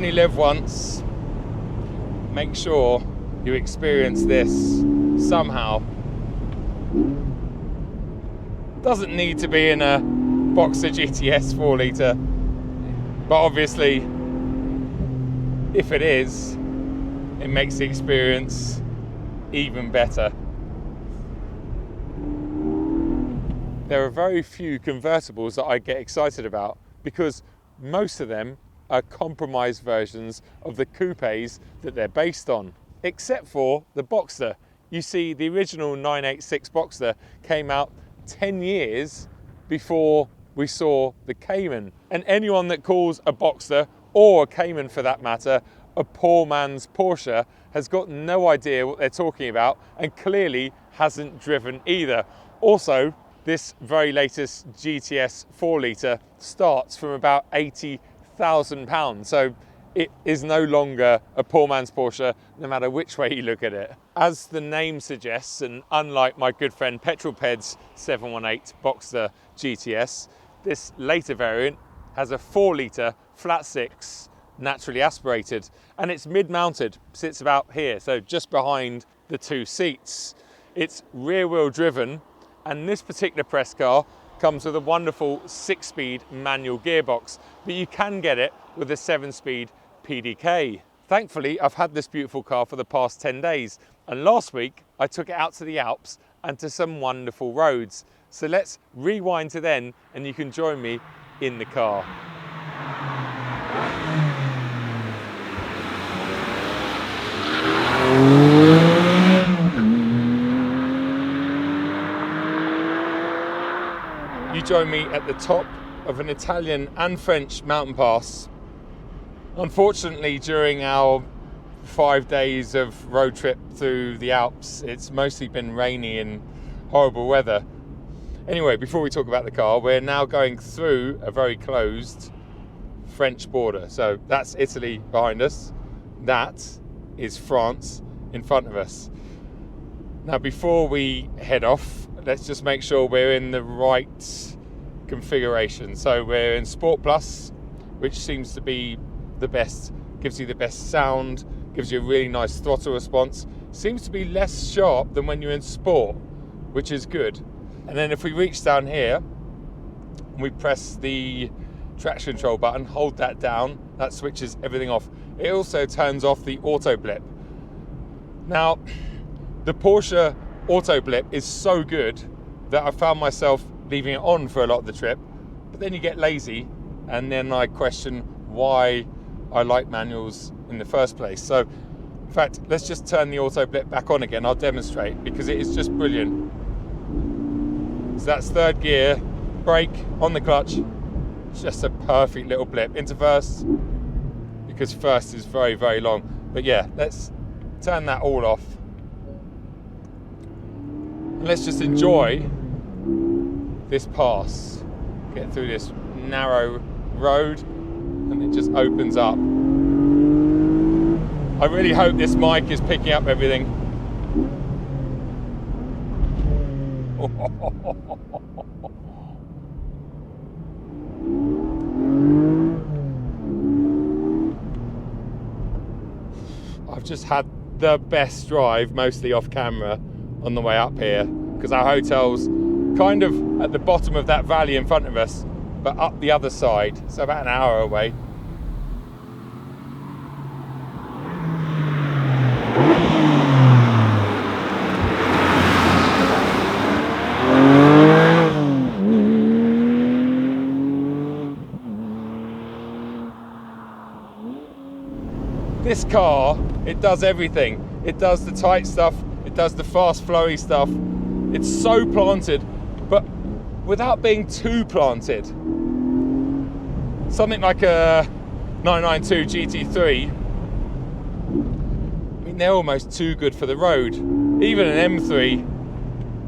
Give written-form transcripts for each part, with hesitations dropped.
only live once. Make sure you experience this somehow. Doesn't need to be in a Boxster GTS 4 litre, but obviously if it is, it makes the experience even better. There are very few convertibles that I get excited about because most of them are compromised versions of the coupes that they're based on, except for the Boxster. You see, the original 986 Boxster came out 10 years before we saw the Cayman. And anyone that calls a Boxster, or a Cayman for that matter, a poor man's Porsche has got no idea what they're talking about and clearly hasn't driven either. Also, this very latest GTS 4 litre starts from about £80,000, so it is no longer a poor man's Porsche, no matter which way you look at it. As the name suggests, and unlike my good friend Petrolped's 718 Boxster GTS, this later variant has a 4 litre flat six naturally aspirated, and it's mid-mounted, sits about here, so just behind the two seats. It's rear-wheel driven, and this particular press car comes with a wonderful 6-speed manual gearbox, but you can get it with a 7-speed PDK. Thankfully, I've had this beautiful car for the past 10 days, and last week I took it out to the Alps and to some wonderful roads. So let's rewind to then, and you can join me in the car. You join me at the top of an Italian and French mountain pass. Unfortunately, during our 5 days of road trip through the Alps, it's mostly been rainy and horrible weather. Anyway, before we talk about the car, we're now going through a very closed French border. So that's Italy behind us. That is France in front of us. Now, before we head off, let's just make sure we're in the right configuration. So we're in Sport Plus, which seems to be the best, gives you the best sound, gives you a really nice throttle response. Seems to be less sharp than when you're in Sport, which is good. And then if we reach down here, we press the traction control button, hold that down, that switches everything off. It also turns off the auto blip. Now, the Porsche auto blip is so good that I found myself leaving it on for a lot of the trip, but then you get lazy, and then I question why I like manuals in the first place. So, in fact, let's just turn the auto blip back on again. I'll demonstrate, because it is just brilliant. So that's third gear, brake, on the clutch. It's just a perfect little blip. Into first, because first is very, very long. But yeah, let's turn that all off. And let's just enjoy this pass. Get through this narrow road, and it just opens up. I really hope this mic is picking up everything. I've just had the best drive, mostly off camera, on the way up here, because our hotel's kind of at the bottom of that valley in front of us, but up the other side, so about an hour away. This car, it does everything. It does the tight stuff, it does the fast flowy stuff. It's so planted, but without being too planted. Something like a 992 GT3, I mean, they're almost too good for the road. Even an M3,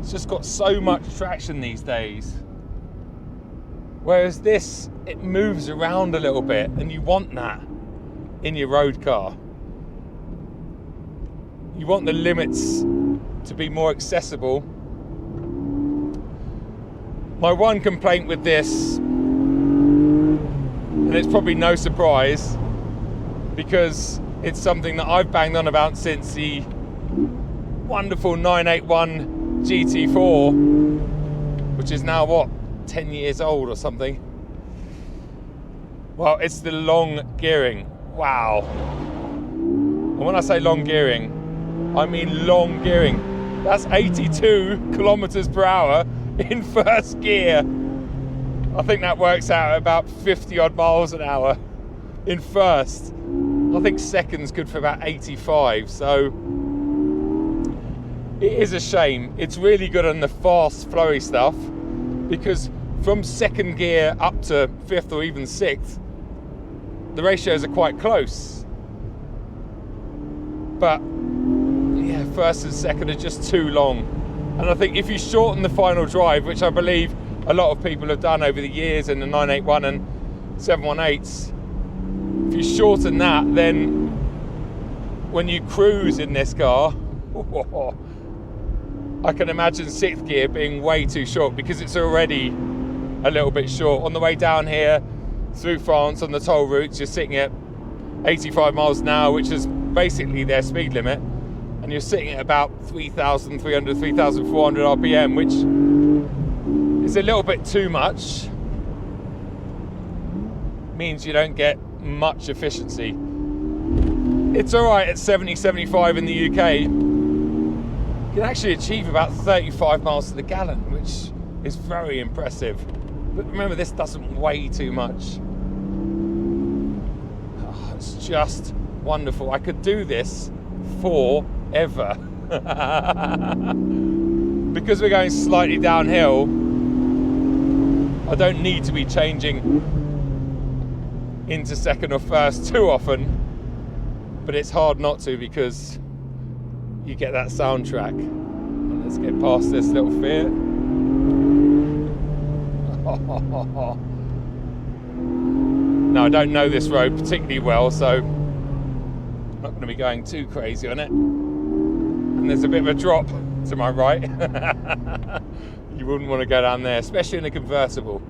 it's just got so much traction these days. Whereas this, it moves around a little bit, and you want that in your road car. You want the limits to be more accessible. My one complaint with this, and it's probably no surprise, because it's something that I've banged on about since the wonderful 981 GT4, which is now what, 10 years old or something. Well, it's the long gearing. Wow. And when I say long gearing, I mean long gearing. That's 82 kilometers per hour in first gear. I think that works out at about 50 odd miles an hour in first. I think second's good for about 85, so it is a shame. It's really good on the fast flowy stuff, because from second gear up to fifth or even sixth, the ratios are quite close. But yeah, first and second are just too long. And I think if you shorten the final drive, which I believe a lot of people have done over the years in the 981 and 718s, if you shorten that, then when you cruise in this car, I can imagine sixth gear being way too short, because it's already a little bit short. On the way down here through France on the toll routes, you're sitting at 85 miles an hour, which is basically their speed limit, and you're sitting at about 3,300, 3,400 RPM, which is a little bit too much. Means you don't get much efficiency. It's alright at 70, 75 in the UK. You can actually achieve about 35 miles to the gallon, which is very impressive. But remember, this doesn't weigh too much. Oh, it's just wonderful. I could do this forever. Because we're going slightly downhill, I don't need to be changing into second or first too often, but it's hard not to, because you get that soundtrack. And let's get past this little fear. Now, I don't know this road particularly well, so I'm not going to be going too crazy on it. And there's a bit of a drop to my right. You wouldn't want to go down there, especially in a convertible.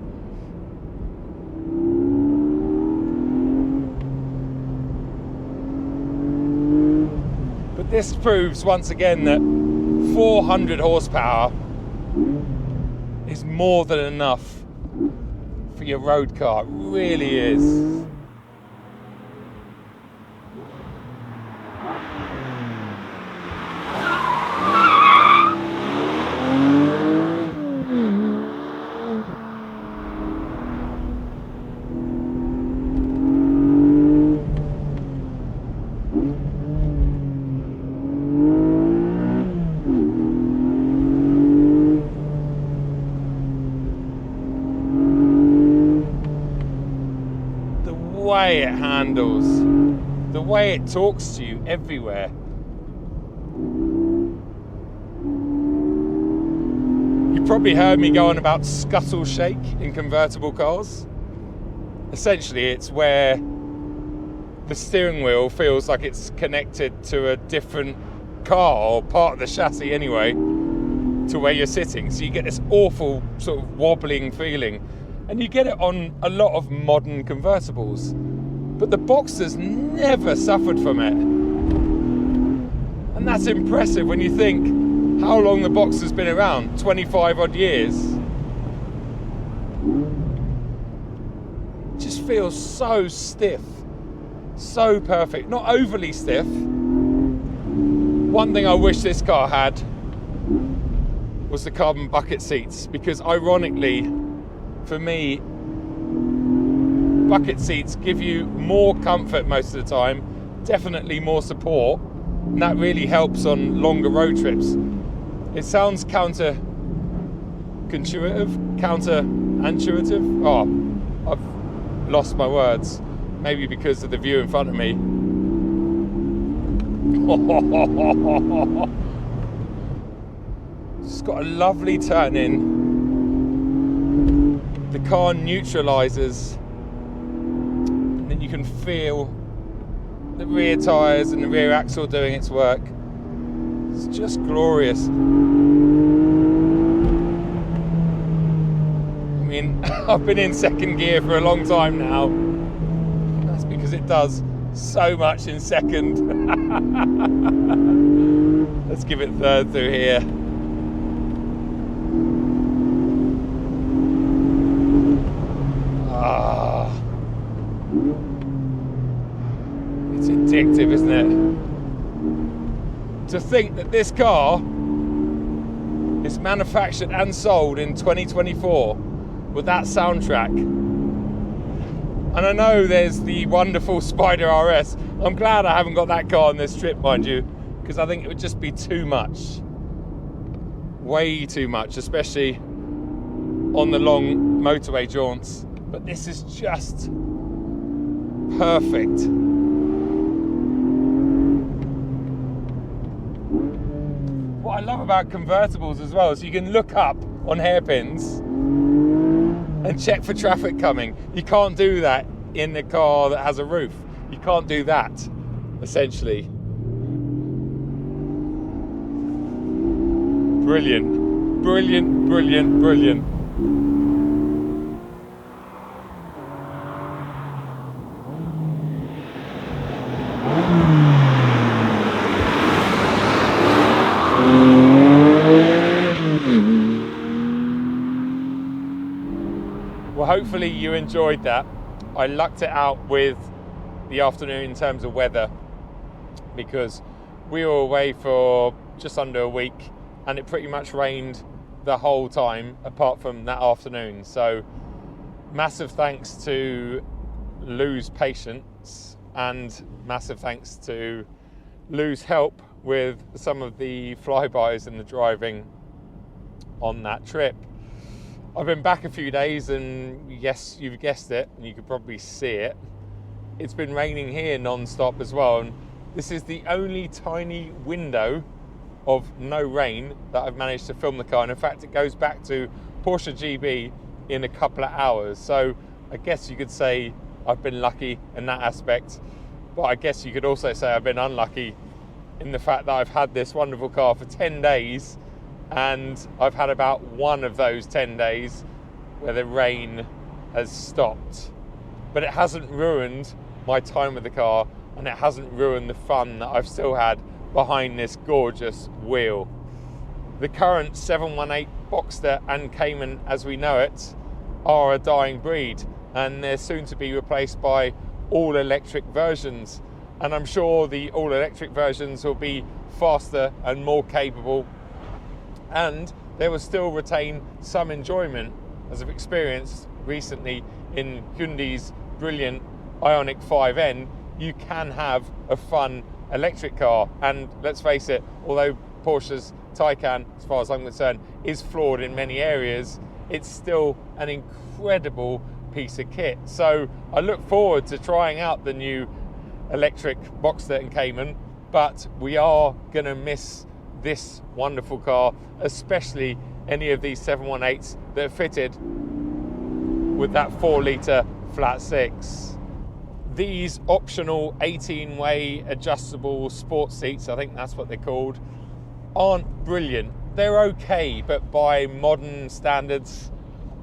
But this proves once again that 400 horsepower is more than enough for your road car. It really is. The way it handles, the way it talks to you everywhere. You probably heard me go on about scuttle shake in convertible cars. Essentially, it's where the steering wheel feels like it's connected to a different car, or part of the chassis anyway, to where you're sitting. So you get this awful sort of wobbling feeling. And you get it on a lot of modern convertibles. But the Boxster's never suffered from it. And that's impressive when you think how long the Boxster's been around, 25 odd years. It just feels so stiff, so perfect, not overly stiff. One thing I wish this car had was the carbon bucket seats, because ironically, for me, bucket seats give you more comfort most of the time, definitely more support, and that really helps on longer road trips. It sounds counterintuitive. Oh, I've lost my words. Maybe because of the view in front of me. It's got a lovely turn in. The car neutralises, and then you can feel the rear tyres and the rear axle doing its work. It's just glorious. I mean, I've been in second gear for a long time now. That's because it does so much in second. Let's give it third through here. Ah, it's addictive, isn't it? To think that this car is manufactured and sold in 2024 with that soundtrack. And I know there's the wonderful Spider RS. I'm glad I haven't got that car on this trip, mind you, because I think it would just be too much. Way too much, especially on the long motorway jaunts. But this is just perfect. What I love about convertibles as well is you can look up on hairpins and check for traffic coming. You can't do that in a car that has a roof. You can't do that, essentially. Brilliant, brilliant, brilliant, brilliant. Well, hopefully you enjoyed that. I lucked it out with the afternoon in terms of weather because we were away for just under a week and it pretty much rained the whole time apart from that afternoon. So massive thanks to Lou's patience and massive thanks to Lou's help with some of the flybys and the driving on that trip. I've been back a few days and yes, you've guessed it, and you could probably see it. It's been raining here non-stop as well, and this is the only tiny window of no rain that I've managed to film the car. And in fact, it goes back to Porsche GB in a couple of hours. So I guess you could say I've been lucky in that aspect, but I guess you could also say I've been unlucky in the fact that I've had this wonderful car for 10 days and I've had about one of those 10 days where the rain has stopped. But it hasn't ruined my time with the car, and it hasn't ruined the fun that I've still had behind this gorgeous wheel. The current 718 Boxster and Cayman as we know it are a dying breed, and they're soon to be replaced by all-electric versions. And I'm sure the all-electric versions will be faster and more capable, and they will still retain some enjoyment, as I've experienced recently in Hyundai's brilliant Ioniq 5N. You can have a fun electric car, and let's face it, although Porsche's Taycan, as far as I'm concerned, is flawed in many areas, it's still an incredible piece of kit. So I look forward to trying out the new electric Boxster and Cayman, but we are going to miss this wonderful car, especially any of these 718s that are fitted with that 4-litre flat six. These optional 18-way adjustable sports seats, I think that's what they're called, aren't brilliant. They're okay, but by modern standards,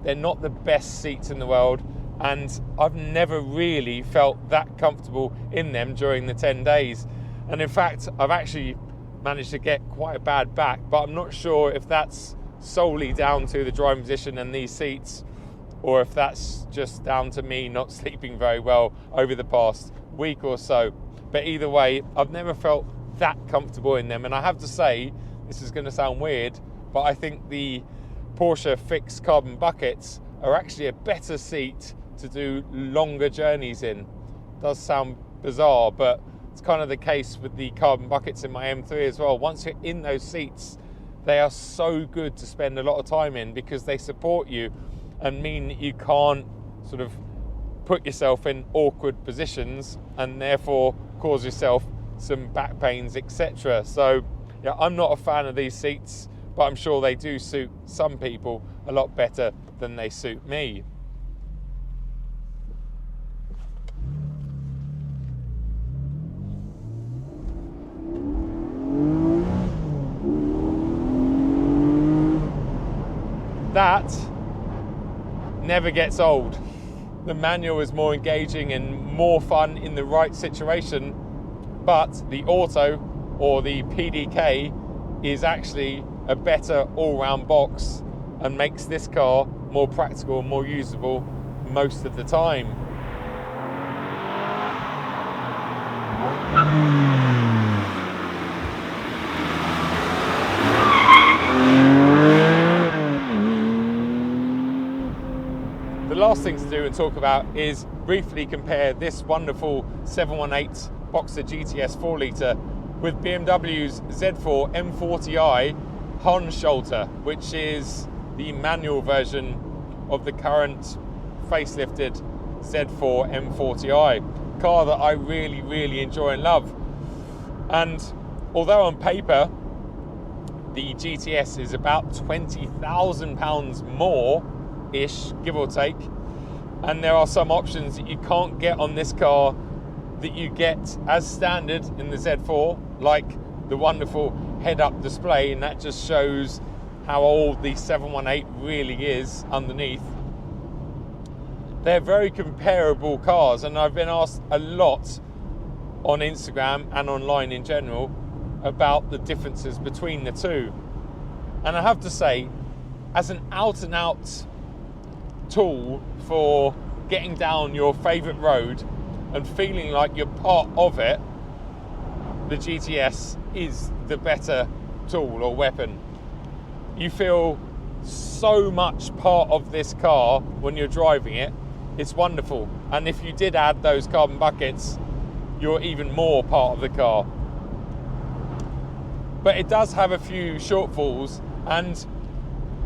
they're not the best seats in the world, and I've never really felt that comfortable in them during the 10 days. And in fact, I've actually managed to get quite a bad back, but I'm not sure if that's solely down to the driving position and these seats, or if that's just down to me not sleeping very well over the past week or so. But either way, I've never felt that comfortable in them. And I have to say, this is going to sound weird, but I think the Porsche fixed carbon buckets are actually a better seat to do longer journeys in. It does sound bizarre, but it's kind of the case with the carbon buckets in my M3 as well. Once you're in those seats, they are so good to spend a lot of time in because they support you and mean that you can't sort of put yourself in awkward positions and therefore cause yourself some back pains, etc. So yeah, I'm not a fan of these seats, but I'm sure they do suit some people a lot better than they suit me. That never gets old. The manual is more engaging and more fun in the right situation, but the auto or the PDK is actually a better all-round box and makes this car more practical and more usable most of the time. The last thing to do and talk about is briefly compare this wonderful 718 Boxster GTS 4 litre with BMW's Z4 M40i Handschalter, which is the manual version of the current facelifted Z4 M40i, car that I really enjoy and love. And although on paper the GTS is about £20,000 more ish, give or take, and there are some options that you can't get on this car that you get as standard in the Z4, like the wonderful head-up display, and that just shows how old the 718 really is underneath. They're very comparable cars, and I've been asked a lot on Instagram and online in general about the differences between the two. And I have to say, as an out-and-out tool for getting down your favourite road and feeling like you're part of it, the GTS is the better tool or weapon. You feel so much part of this car when you're driving it. It's wonderful. And if you did add those carbon buckets, you're even more part of the car. But it does have a few shortfalls, and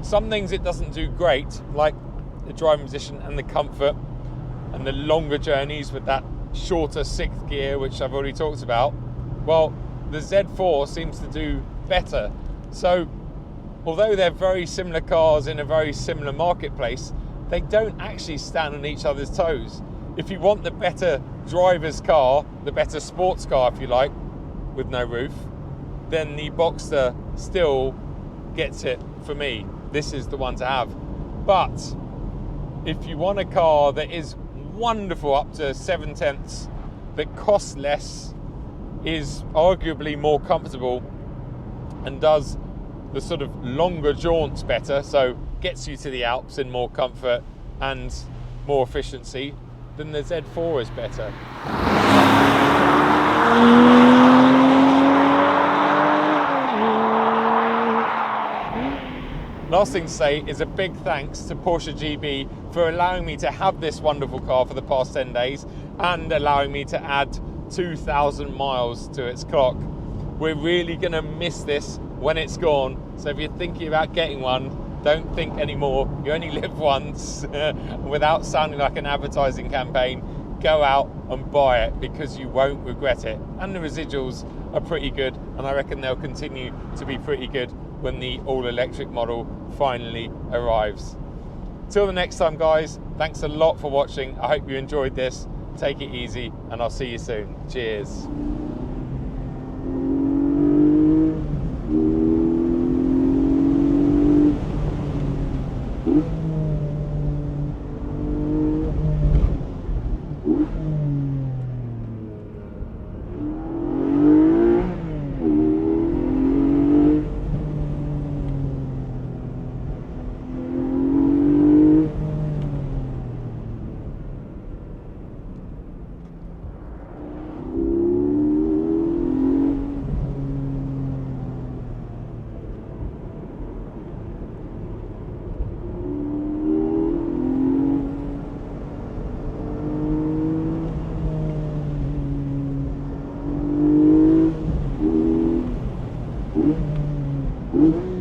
some things it doesn't do great, like the driving position and the comfort and the longer journeys with that shorter sixth gear, which I've already talked about. Well, the Z4 seems to do better. So although they're very similar cars in a very similar marketplace, they don't actually stand on each other's toes. If you want the better driver's car, the better sports car if you like, with no roof, then the Boxster still gets it for me. This is the one to have. But if you want a car that is wonderful up to 7/10, that costs less, is arguably more comfortable, and does the sort of longer jaunts better, so gets you to the Alps in more comfort and more efficiency, then the Z4 is better. Last thing to say is a big thanks to Porsche GB for allowing me to have this wonderful car for the past 10 days and allowing me to add 2,000 miles to its clock. We're really going to miss this when it's gone, so if you're thinking about getting one, don't think anymore. You only live once. Without sounding like an advertising campaign, go out and buy it, because you won't regret it. And the residuals are pretty good, and I reckon they'll continue to be pretty good when the all-electric model finally arrives. Till the next time, guys, thanks a lot for watching. I hope you enjoyed this. Take it easy, and I'll see you soon. Cheers. Mm-hmm.